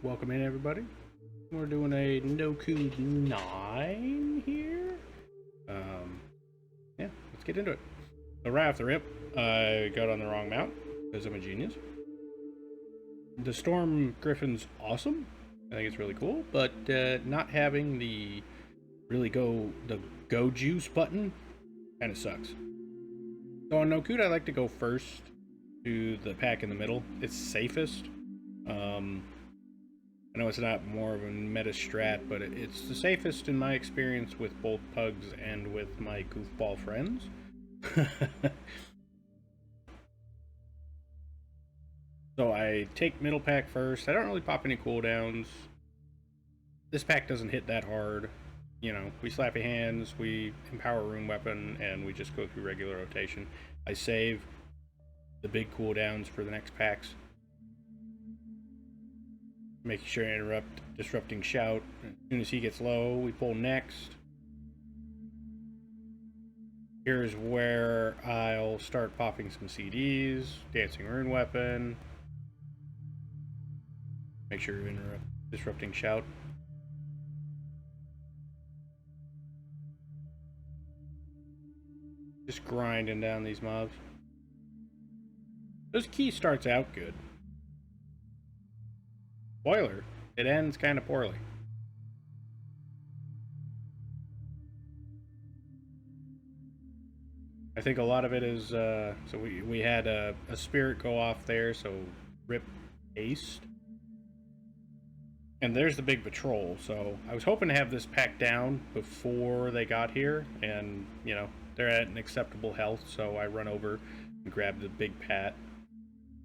welcome in everybody. We're doing a Nokhud 9 here. Yeah, let's get into it. So right off the rip, I got on the wrong mount because I'm a genius. The Storm Griffin's awesome. I think it's really cool, but not having the go juice button kind of sucks. So on Nokhud, I like to go first to the pack in the middle. It's safest. I know it's not more of a meta strat, but it's the safest in my experience with both pugs and with my goofball friends. So I take middle pack first. I don't really pop any cooldowns. This pack doesn't hit that hard. You know, we slappy hands, we empower rune weapon, and we just go through regular rotation. I save the big cooldowns for the next packs. Making sure I interrupt disrupting shout. As soon as he gets low, we pull next. Here's where I'll start popping some CDs, dancing rune weapon. Make sure you interrupt disrupting shout. Just grinding down these mobs. This key starts out good. Spoiler, it ends kind of poorly. I think a lot of it is, so we had a spirit go off there, so rip haste. And there's the big patrol, so I was hoping to have this pack down before they got here, and, you know, they're at an acceptable health, so I run over and grab the big pat.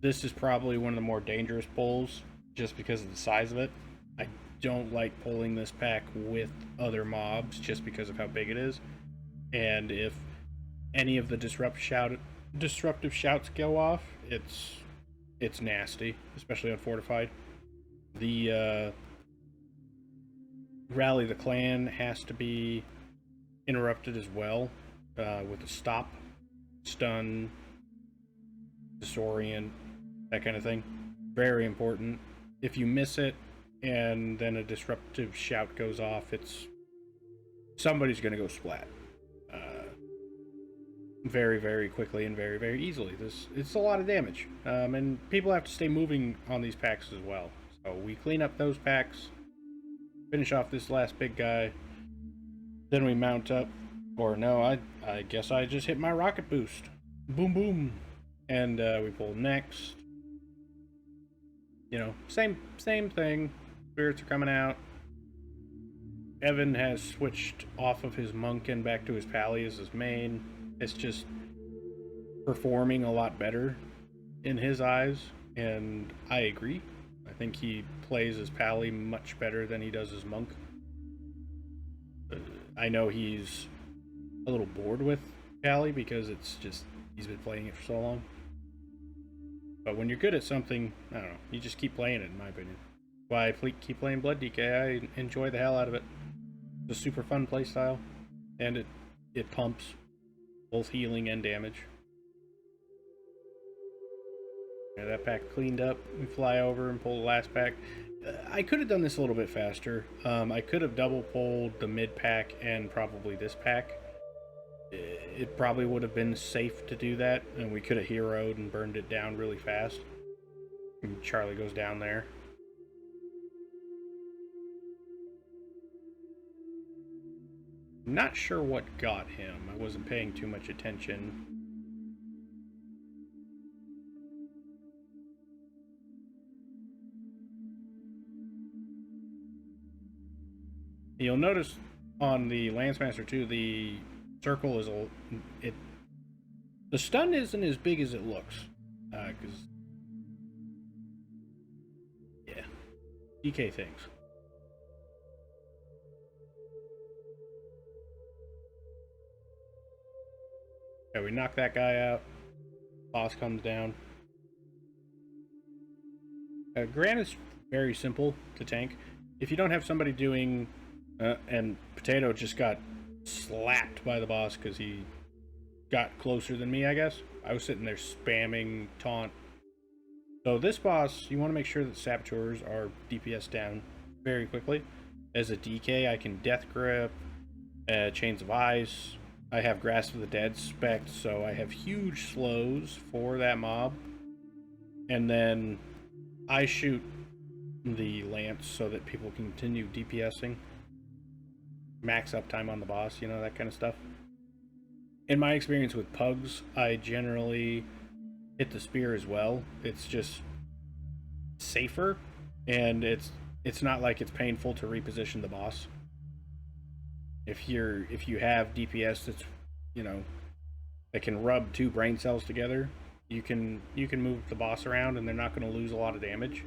This is probably one of the more dangerous pulls, just because of the size of it. I don't like pulling this pack with other mobs just because of how big it is. And if any of the disruptive shouts go off, it's nasty, especially on fortified. The rally the clan has to be interrupted as well, with a stop, stun, disorient, that kind of thing. Very important. If you miss it and then a disruptive shout goes off, somebody's going to go splat very, very quickly and very, very easily. It's a lot of damage, and people have to stay moving on these packs as well. So we clean up those packs, finish off this last big guy, then we mount up. Or no, I guess I just hit my rocket boost. Boom, boom, and we pull next. You know, same thing. Spirits are coming out. Evan has switched off of his monk and back to his pally as his main. It's just performing a lot better in his eyes, and I agree. I think he plays his pally much better than he does his monk. I know he's a little bored with pally because he's been playing it for so long. But when you're good at something, I don't know, you just keep playing it, in my opinion. Why I keep playing Blood DK, I enjoy the hell out of it. It's a super fun playstyle, and it pumps both healing and damage. Yeah, that pack cleaned up. We fly over and pull the last pack. I could have done this a little bit faster. I could have double pulled the mid pack and probably this pack. It probably would have been safe to do that, and we could have heroed and burned it down really fast. And Charlie goes down there. Not sure what got him. I wasn't paying too much attention. You'll notice on the Lancemaster too, the circle is the stun isn't as big as it looks, because yeah, DK things. Okay, we knock that guy out. Boss comes down. Gran is very simple to tank. If you don't have somebody doing, and Potato just got slapped by the boss because he got closer than me, I guess. I was sitting there spamming taunt So this boss, you want to make sure that Saboteurs are DPS down very quickly. As a DK, I can Death Grip, Chains of Ice. I have Grasp of the Dead spec, so I have huge slows for that mob. And then I shoot the lance so that people continue DPSing. Max uptime on the boss, you know, that kind of stuff. In my experience with pugs, I generally hit the spear as well. It's just safer, and it's not like it's painful to reposition the boss. If you have DPS that's, you know, that can rub two brain cells together, you can move the boss around and they're not going to lose a lot of damage.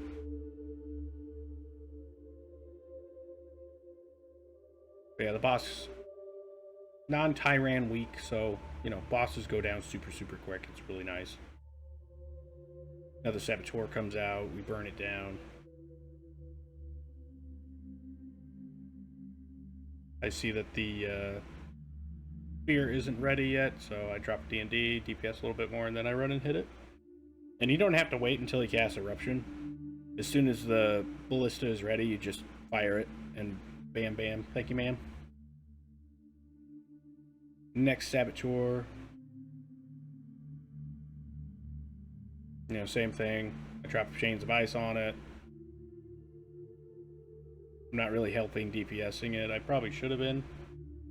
But yeah, the boss non-Tyran weak, so you know, bosses go down super quick. It's really nice. Now the Saboteur comes out, we burn it down. I see that the spear isn't ready yet, so I drop D&D, DPS a little bit more, and then I run and hit it. And you don't have to wait until he casts Eruption. As soon as the ballista is ready, you just fire it, and bam bam. Thank you, ma'am. Next Saboteur. You know, same thing. I drop Chains of Ice on it. I'm not really helping DPSing it. I probably should have been.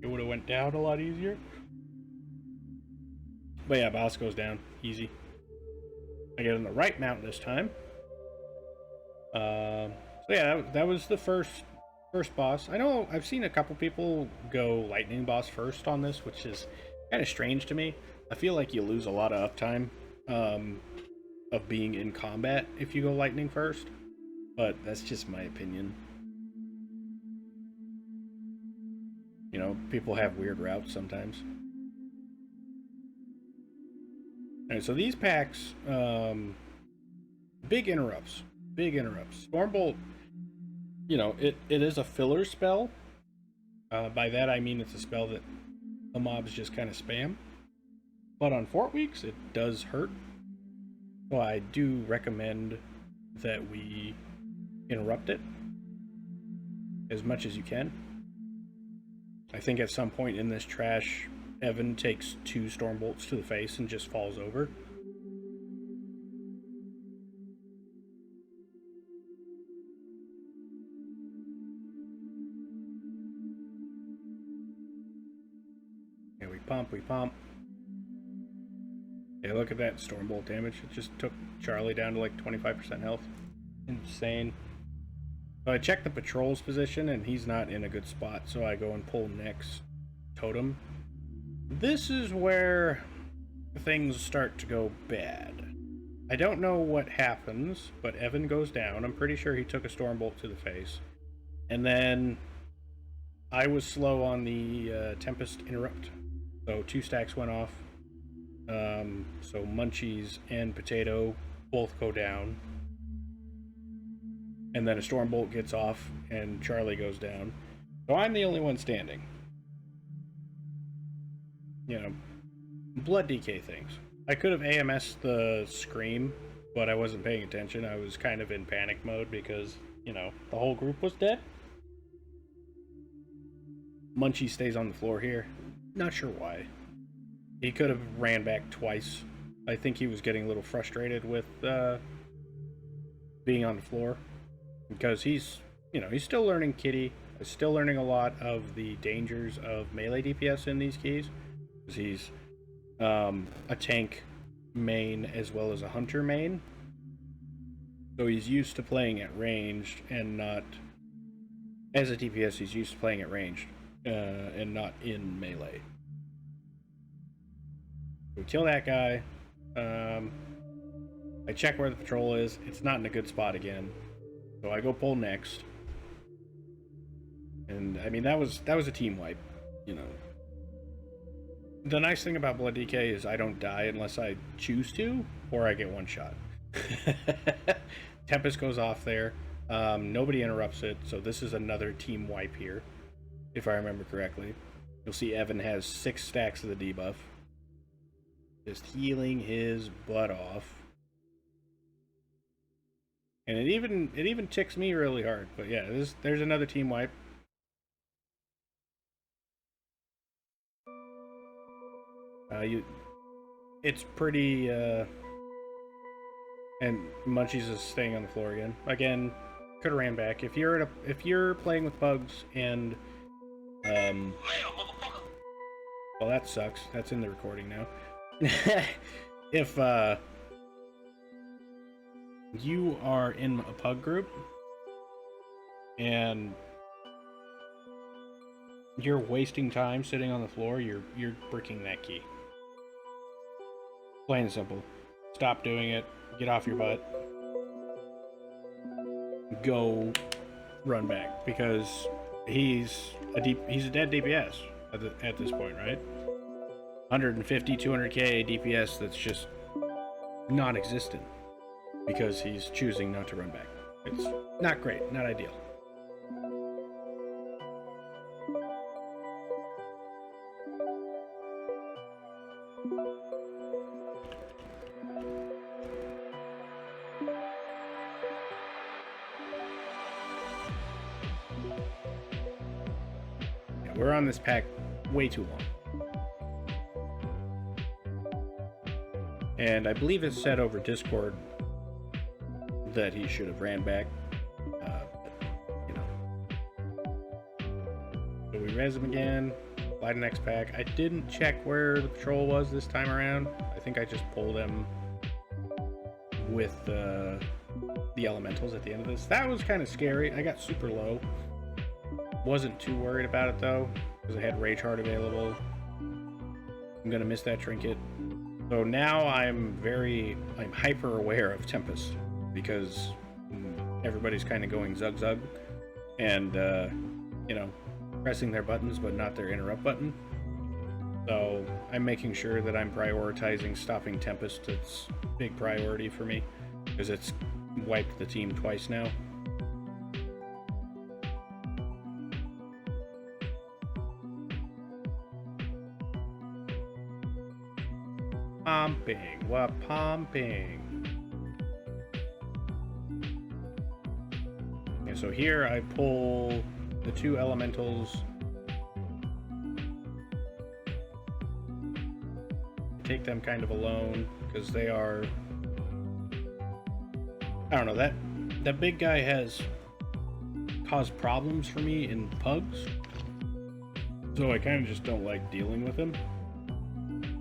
It would have went down a lot easier. But yeah, boss goes down. Easy. I get in the right mount this time. So yeah, that was the first boss. I know I've seen a couple people go lightning boss first on this, which is kind of strange to me. I feel like you lose a lot of uptime of being in combat if you go lightning first, but that's just my opinion. You know, people have weird routes sometimes. Alright, so these packs, big interrupts. Stormbolt, you know, it is a filler spell. By that I mean it's a spell that the mobs just kind of spam. But on Fort Weeks, it does hurt. So I do recommend that we interrupt it as much as you can. I think at some point in this trash, Evan takes 2 Stormbolts to the face and just falls over. Yeah, we pump. Yeah, look at that Stormbolt damage. It just took Charlie down to like 25% health. Insane. So I check the patrol's position and he's not in a good spot, so I go and pull next totem. This is where things start to go bad. I don't know what happens, but Evan goes down. I'm pretty sure he took a Stormbolt to the face. And then I was slow on the Tempest Interrupt. So 2 stacks went off. So Munchies and Potato both go down. And then a Stormbolt gets off and Charlie goes down. So I'm the only one standing. You know, blood DK things. I could have AMS'd the Scream, but I wasn't paying attention. I was kind of in panic mode because, you know, the whole group was dead. Munchie stays on the floor here. Not sure why. He could have ran back twice. I think he was getting a little frustrated with being on the floor. Because he's, you know, he's still learning Kitty. He's still learning a lot of the dangers of melee DPS in these keys. Because he's a tank main as well as a hunter main. So he's used to playing at ranged and not... As a DPS, he's used to playing at ranged and not in melee. We kill that guy. I check where the patrol is. It's not in a good spot again. So I go pull next. And I mean that was a team wipe, you know. The nice thing about Blood DK is I don't die unless I choose to, or I get one shot. Tempest goes off there. Nobody interrupts it, so this is another team wipe here, if I remember correctly. You'll see Evan has 6 stacks of the debuff. Just healing his butt off. And it even ticks me really hard. But yeah, there's another team wipe. It's pretty. And Munchies is staying on the floor again. Again, could have ran back. If you're playing with bugs and well, that sucks. That's in the recording now. If you are in a pug group and you're wasting time sitting on the floor, you're bricking that key. Plain and simple. Stop doing it. Get off your butt. Go run back, because he's a dead DPS at this point, right? 150, 200k DPS that's just non-existent because he's choosing not to run back. It's not great, not ideal. Yeah, we're on this pack way too long. And I believe it's said over Discord that he should have ran back. But, you know. So we res him again. Fly to next pack. I didn't check where the patrol was this time around. I think I just pulled him with the elementals at the end of this. That was kind of scary. I got super low. Wasn't too worried about it though, because I had Rage Heart available. I'm gonna miss that trinket. So now I'm hyper aware of Tempest, because everybody's kind of going zug zug and you know, pressing their buttons but not their interrupt button. So I'm making sure that I'm prioritizing stopping Tempest. It's a big priority for me because it's wiped the team twice now. Pumping, what pumping? Okay, so here I pull the two elementals. Take them kind of alone because they are, I don't know, that big guy has caused problems for me in pugs. So I kind of just don't like dealing with him.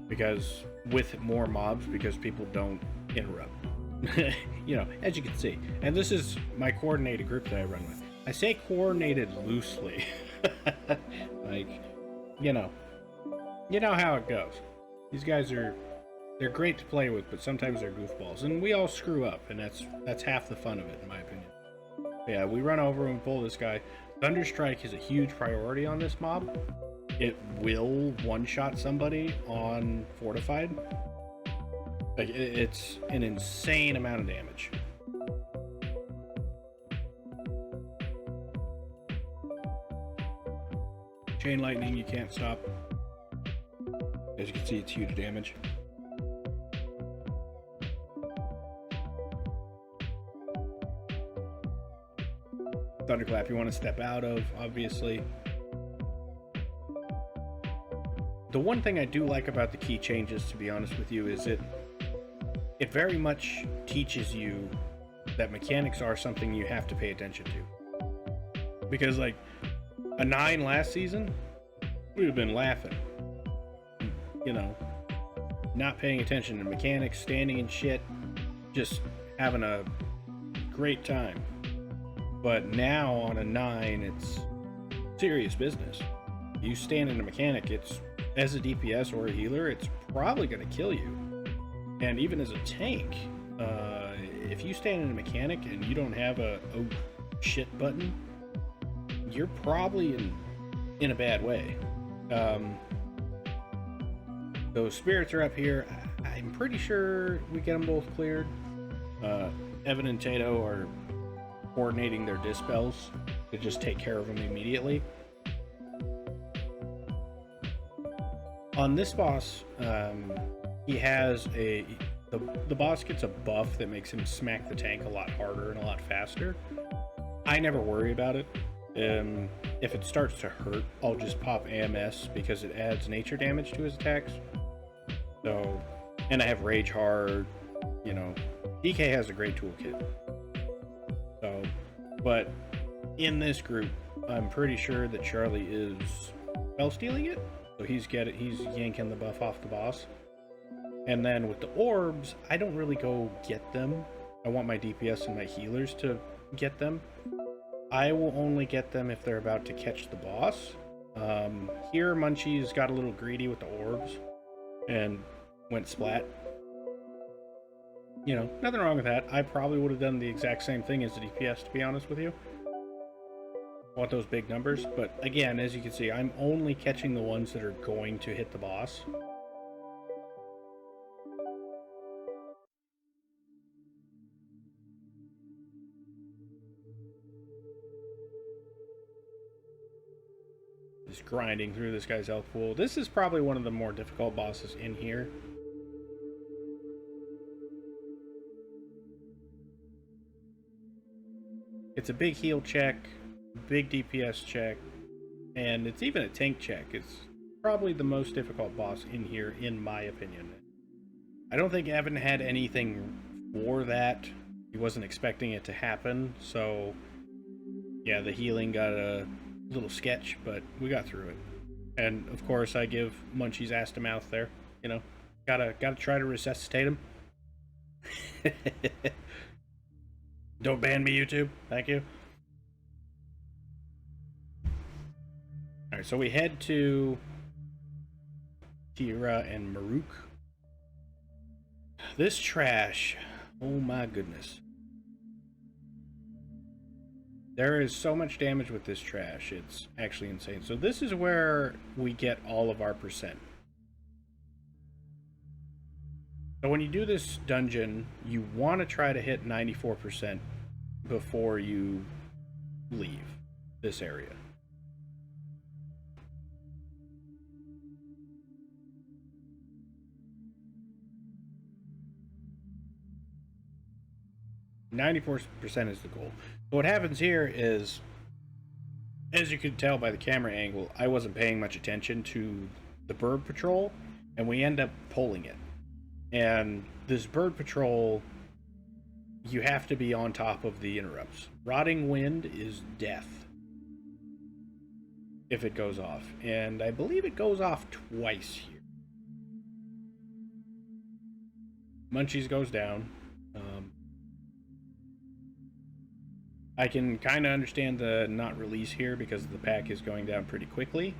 Because with more mobs, because people don't interrupt. You know, as you can see. And this is my coordinated group that I run with. I say coordinated loosely. Like, you know how it goes. These guys they're great to play with, but sometimes they're goofballs. And we all screw up, and that's half the fun of it, in my opinion. But yeah, we run over and pull this guy. Thunderstrike is a huge priority on this mob. It will one-shot somebody on Fortified. Like, it's an insane amount of damage. Chain Lightning, you can't stop. As you can see, it's huge damage. Thunderclap, you want to step out of, obviously. The one thing I do like about the key changes, to be honest with you, is it very much teaches you that mechanics are something you have to pay attention to. Because, like, a 9 last season, we would have been laughing. You know, not paying attention to mechanics, standing in shit, just having a great time. But now on a 9, it's serious business. You stand in a mechanic, it's, as a DPS or a healer, it's probably going to kill you. And even as a tank, if you stand in a mechanic and you don't have a oh shit button, you're probably in a bad way. Those spirits are up here. I'm pretty sure we get them both cleared. Evan and Tato are coordinating their dispels to just take care of them immediately. On this boss, he has the boss gets a buff that makes him smack the tank a lot harder and a lot faster. I never worry about it. If it starts to hurt, I'll just pop AMS because it adds nature damage to his attacks. So, and I have Rage Hard, you know, DK has a great toolkit. So, but in this group, I'm pretty sure that Charlie is spell stealing it. So he's yanking the buff off the boss. And then with the orbs, I don't really go get them. I want my DPS and my healers to get them. I will only get them if they're about to catch the boss. Here, Munchie's got a little greedy with the orbs and went splat. You know, nothing wrong with that. I probably would have done the exact same thing as the DPS, to be honest with you. Want those big numbers, but again, as you can see, I'm only catching the ones that are going to hit the boss. Just grinding through this guy's health pool. This is probably one of the more difficult bosses in here. It's a big heal check, big DPS check, and it's even a tank check. It's probably the most difficult boss in here, in my opinion. I don't think Evan had anything for that. He wasn't expecting it to happen, so yeah, the healing got a little sketch, but we got through it. And of course, I give Munchie's ass to mouth there. You know, gotta try to resuscitate him. Don't ban me, YouTube. Thank you. Alright, so we head to Tira and Maruk. This trash. Oh my goodness. There is so much damage with this trash. It's actually insane. So this is where we get all of our percent. So when you do this dungeon, you want to try to hit 94% before you leave this area. %94 is the goal. So what happens here is, as you can tell by the camera angle, I wasn't paying much attention to the bird patrol, and we end up pulling it. And this bird patrol, you have to be on top of the interrupts. Rotting wind is death if it goes off, and I believe it goes off twice here. Munchies goes down. I can kind of understand the not release here because the pack is going down pretty quickly.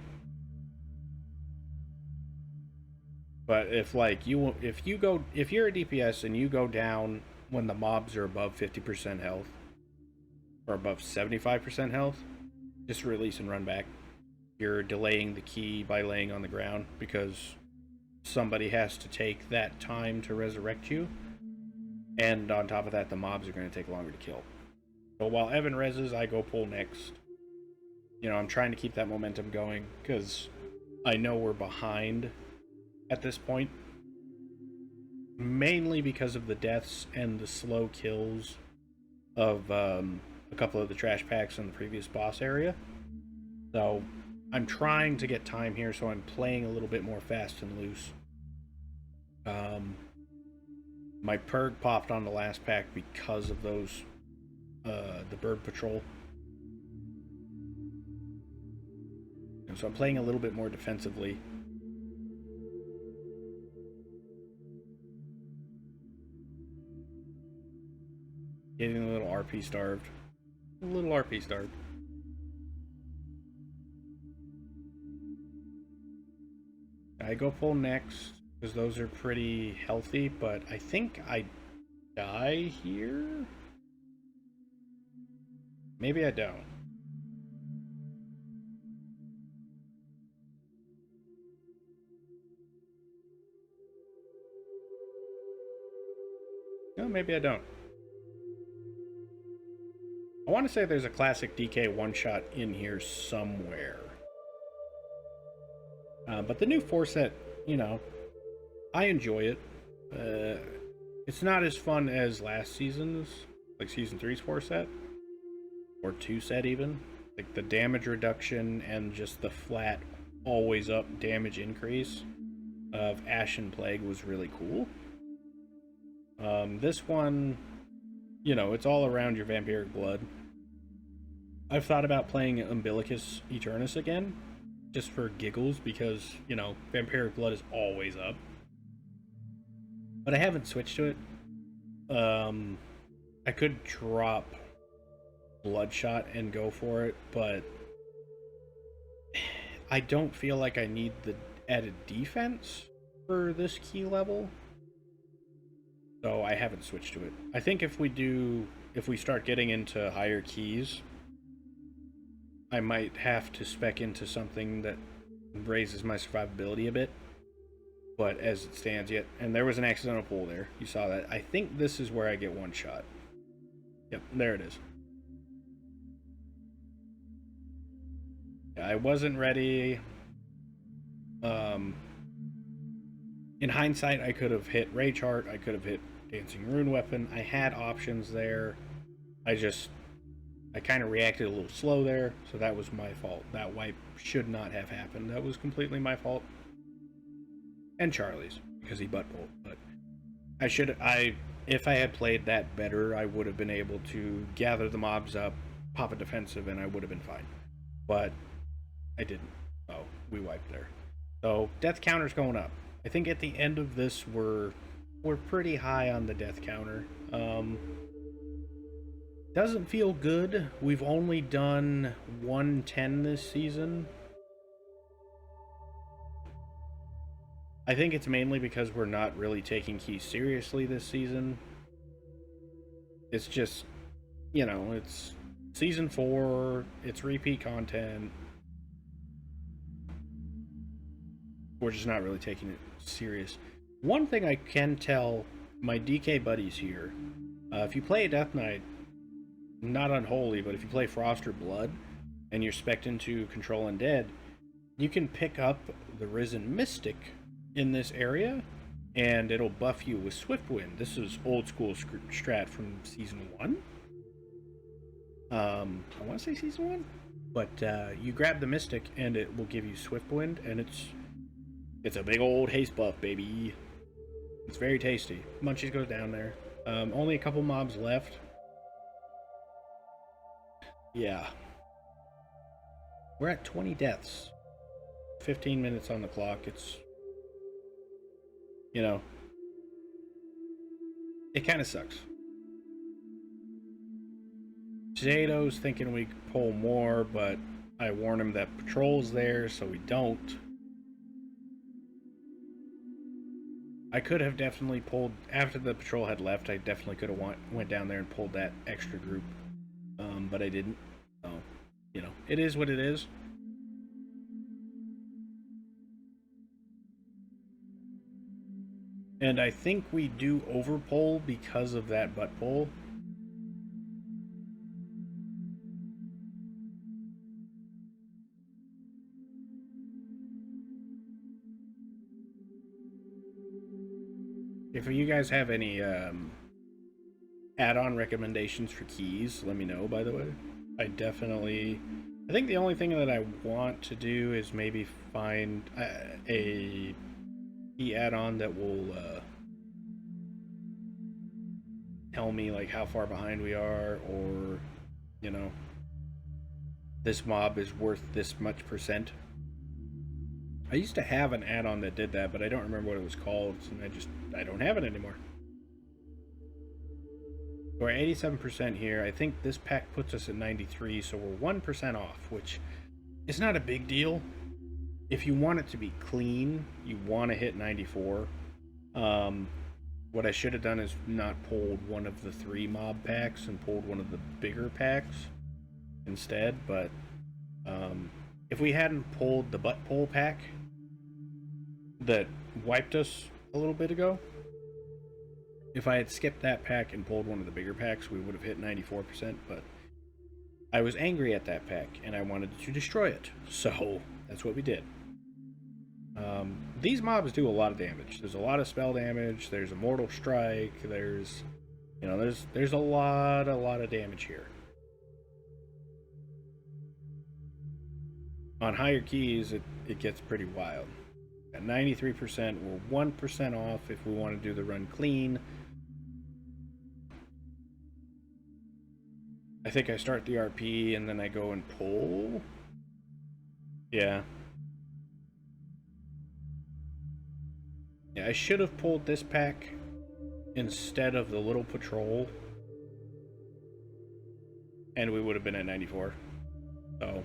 But if like if you're a DPS and you go down when the mobs are above 50% health or above 75% health, just release and run back. You're delaying the key by laying on the ground because somebody has to take that time to resurrect you. And on top of that, the mobs are going to take longer to kill. So while Evan reses, I go pull next. You know, I'm trying to keep that momentum going because I know we're behind at this point. Mainly because of the deaths and the slow kills of a couple of the trash packs in the previous boss area. So I'm trying to get time here, so I'm playing a little bit more fast and loose. My perk popped on the last pack because of those the bird patrol. And so I'm playing a little bit more defensively. Getting a little RP starved. A little RP starved. I go pull next because those are pretty healthy, but I think I die here. Maybe I don't. No, maybe I don't. I want to say there's a classic DK one-shot in here somewhere. But the new 4 set, you know, I enjoy it. It's not as fun as last season's, like Season 3's 4 set, or 2 set even. Like the damage reduction and just the flat, always up damage increase of Ashen Plague was really cool. This one, you know, it's all around your vampiric blood. I've thought about playing Umbilicus Eternus again, just for giggles, because, you know, vampiric blood is always up. But I haven't switched to it. I could drop Bloodshot and go for it, but I don't feel like I need the added defense for this key level. So I haven't switched to it. I think if we start getting into higher keys, I might have to spec into something that raises my survivability a bit. But as it stands yet, and there was an accidental pull there. You saw that. I think this is where I get one shot. Yep, there it is. I wasn't ready. In hindsight, I could have hit Rage Heart. I could have hit Dancing Rune Weapon. I had options there. I kind of reacted a little slow there, so that was my fault. That wipe should not have happened. That was completely my fault. And Charlie's, because he butt pulled. But if I had played that better, I would have been able to gather the mobs up, pop a defensive, and I would have been fine. But I didn't. So we wiped there. So death counter's going up. I think at the end of this, we're pretty high on the death counter. Doesn't feel good. We've only done 110 this season. I think it's mainly because we're not really taking keys seriously this season. It's just, you know, it's season 4, it's repeat content. We're just not really taking it serious. One thing I can tell my DK buddies here, if you play a Death Knight, not Unholy, but if you play Frost or Blood, and you're spec'd into Control Undead, you can pick up the Risen Mystic in this area, and it'll buff you with Swift Wind. This is old school strat from Season 1. I want to say Season 1, but you grab the Mystic, and it will give you Swift Wind, and it's a big old haste buff, baby. It's very tasty. Munchies goes down there. Only a couple mobs left. Yeah. We're at 20 deaths. 15 minutes on the clock. It's, you know, it kind of sucks. Potato's thinking we could pull more, but I warn him that patrol's there, so we don't. I could have definitely pulled, after the patrol had left, I definitely could have went down there and pulled that extra group. But I didn't. So, you know, it is what it is. And I think we do overpull because of that butt pull. If you guys have any add-on recommendations for keys, let me know, by the way. I think the only thing that I want to do is maybe find a key add-on that will tell me like how far behind we are, or, you know, this mob is worth this much percent. I used to have an add-on that did that, but I don't remember what it was called, and I don't have it anymore. We're at 87% here. I think this pack puts us at 93, so we're 1% off, which is not a big deal. If you want it to be clean, you want to hit 94. What I should have done is not pulled one of the 3 mob packs and pulled one of the bigger packs instead, but if we hadn't pulled the butt pull pack that wiped us a little bit ago, if I had skipped that pack and pulled one of the bigger packs, we would have hit 94%, but I was angry at that pack and I wanted to destroy it, so that's what we did. These mobs do a lot of damage. There's a lot of spell damage. There's a mortal strike. There's, you know, there's a lot of damage here. On higher keys, it gets pretty wild. At 93%, we're 1% off if we want to do the run clean. I think I start the RP and then I go and pull. Yeah. Yeah, I should have pulled this pack instead of the little patrol. And we would have been at 94. So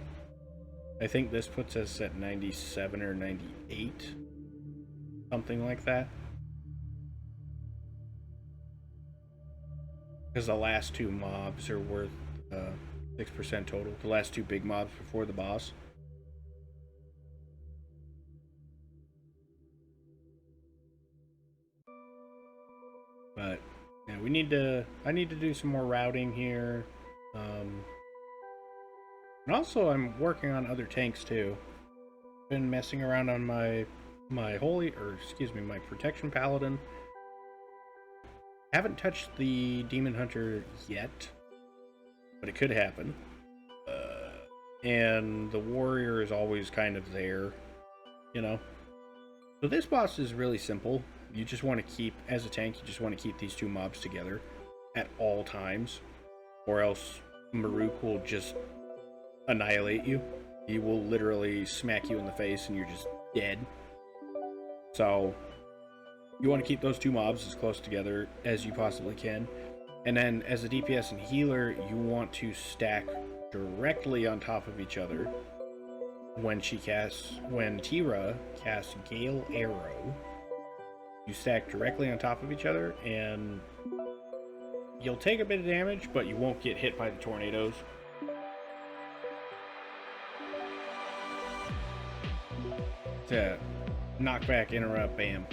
I think this puts us at 97 or 98. Something like that. Because the last two mobs are worth 6% total. The last two big mobs before the boss. But yeah, I need to do some more routing here. And also I'm working on other tanks too. Been messing around on my my protection paladin. Haven't touched the demon hunter yet, but it could happen. And the warrior is always kind of there, you know. So this boss is really simple. You just want to keep, as a tank, you just want to keep these two mobs together at all times, or else Maruk will just annihilate you. He will literally smack you in the face and you're just dead. So you want to keep those two mobs as close together as you possibly can. And then as a DPS and healer, you want to stack directly on top of each other. When Tira casts Gale Arrow, you stack directly on top of each other and you'll take a bit of damage, but you won't get hit by the tornadoes. To knockback, interrupt, bam.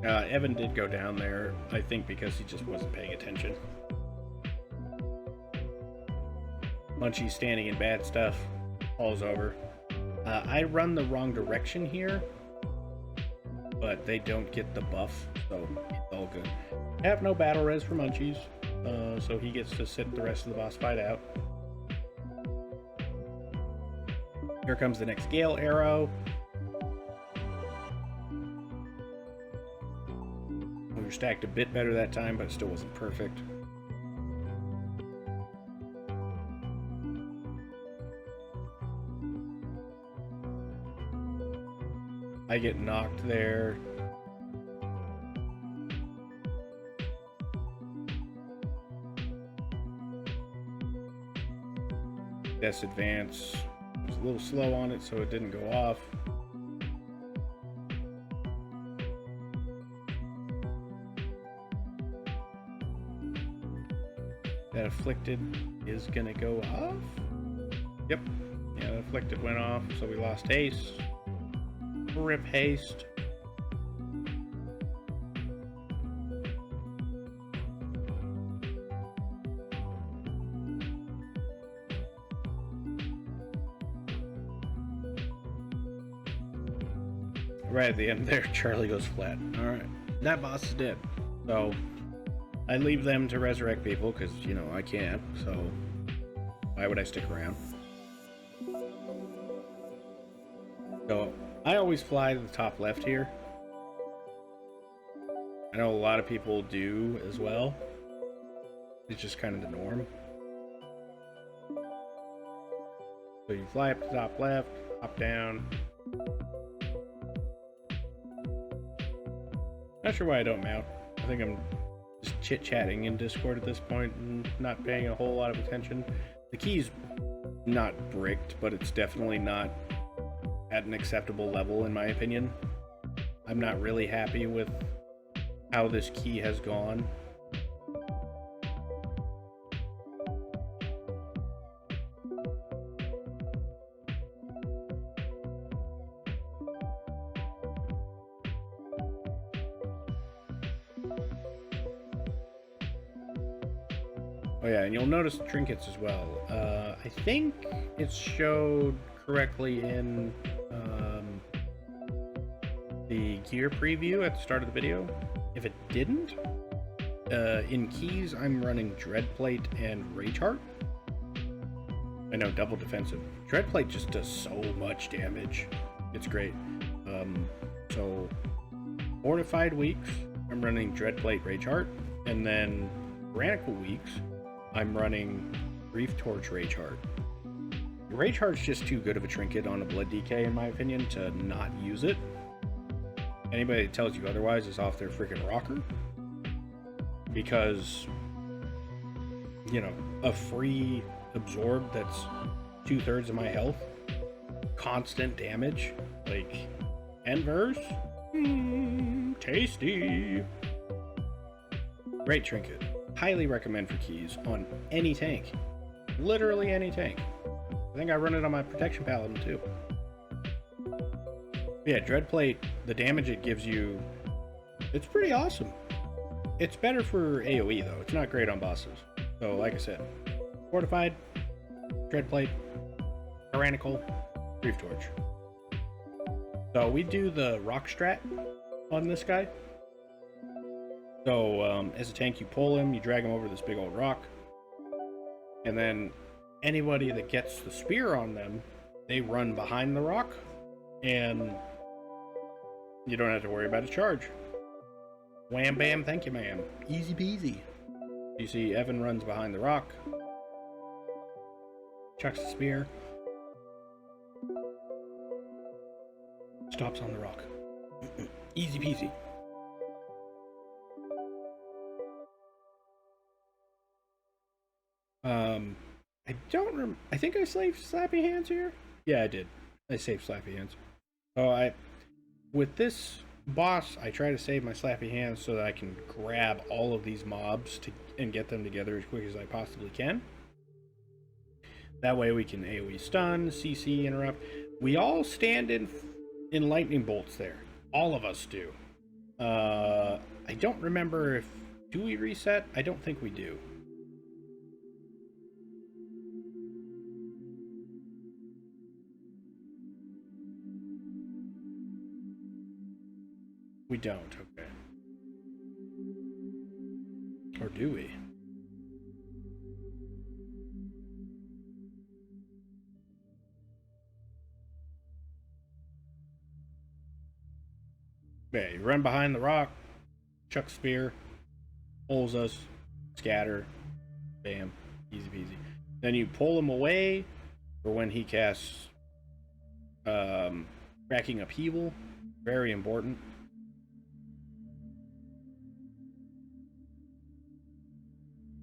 Evan did go down there, I think because he just wasn't paying attention. Munchie's standing in bad stuff. All's over. I run the wrong direction here, but they don't get the buff, so it's all good. I have no battle res for Munchies, so he gets to sit the rest of the boss fight out. Here comes the next Gale Arrow. We were stacked a bit better that time, but it still wasn't perfect. I get knocked there. Death's Advance. I was a little slow on it, so it didn't go off. That Afflicted is gonna go off. Yep. Yeah, that Afflicted went off, so we lost haste. Rip haste. Right at the end there, Charlie goes flat. Alright, that boss is dead. So, I leave them to resurrect people, because, you know, I can't, so why would I stick around? So, I always fly to the top left here. I know a lot of people do as well. It's just kind of the norm. So you fly up to the top left, hop down. Not sure why I don't mount. I think I'm just chit-chatting in Discord at this point and not paying a whole lot of attention. The key's not bricked, but it's definitely not at an acceptable level in my opinion. I'm not really happy with how this key has gone. Oh yeah, and you'll notice the trinkets as well. I think it showed correctly in the gear preview at the start of the video. If it didn't, in keys I'm running Dreadplate and Rage Heart. I know, double defensive. Dreadplate just does so much damage. It's great. So fortified weeks, I'm running Dreadplate, Rage Heart, and then tyrannical weeks, I'm running Grief Torch, Rage Heart. Rage Heart's just too good of a trinket on a Blood DK, in my opinion, to not use it. Anybody that tells you otherwise is off their freaking rocker. Because, you know, a free absorb that's 2/3 of my health, constant damage, like, and verse, tasty. Great trinket. Highly recommend for keys on any tank. Literally any tank. I think I run it on my protection paladin too. Yeah, Dreadplate, the damage it gives you, it's pretty awesome. It's better for AoE though. It's not great on bosses. So like I said, fortified, Dreadplate, tyrannical, Grief Torch. So we do the rock strat on this guy. So as a tank, you pull him, you drag him over this big old rock, and then anybody that gets the spear on them, they run behind the rock, and you don't have to worry about a charge. Wham bam, thank you ma'am. Easy peasy. You see Evan runs behind the rock, chucks the spear, stops on the rock. Easy peasy. I think I saved Slappy Hands here. Yeah, I did. I saved Slappy Hands. So with this boss, I try to save my Slappy Hands so that I can grab all of these mobs and get them together as quick as I possibly can. That way we can AoE stun, CC interrupt. We all stand in lightning bolts there. All of us do. I don't remember if... Do we reset? I don't think we do. We don't, okay. Or do we? Yeah, you run behind the rock, chuck spear, pulls us, scatter, bam, easy peasy. Then you pull him away for when he casts cracking upheaval, very important.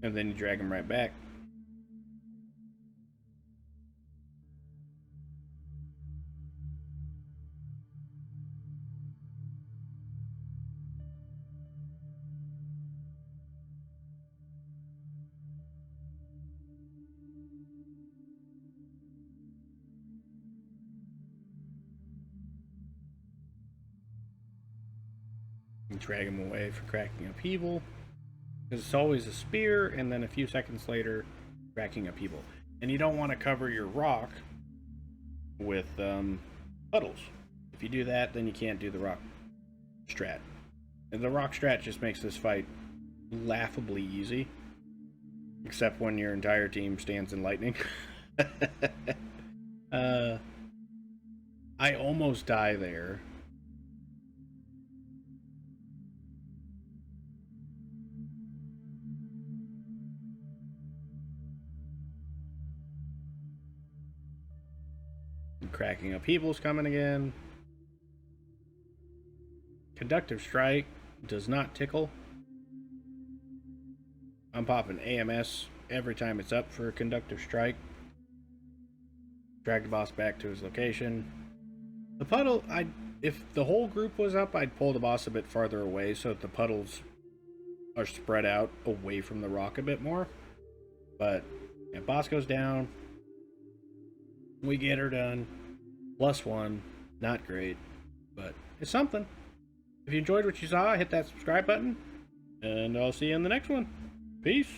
And then you drag him right back. You drag him away for cracking upheaval. Because it's always a spear, and then a few seconds later, cracking upheaval. And you don't want to cover your rock with puddles. If you do that, then you can't do the rock strat. And the rock strat just makes this fight laughably easy. Except when your entire team stands in lightning. I almost die there. Cracking upheaval's coming again. Conductive strike does not tickle. I'm popping AMS every time it's up for a conductive strike. Drag the boss back to his location. The puddle, if the whole group was up, I'd pull the boss a bit farther away so that the puddles are spread out away from the rock a bit more. But yeah, boss goes down. We get her done. +1, not great, but it's something. If you enjoyed what you saw, hit that subscribe button, and I'll see you in the next one. Peace.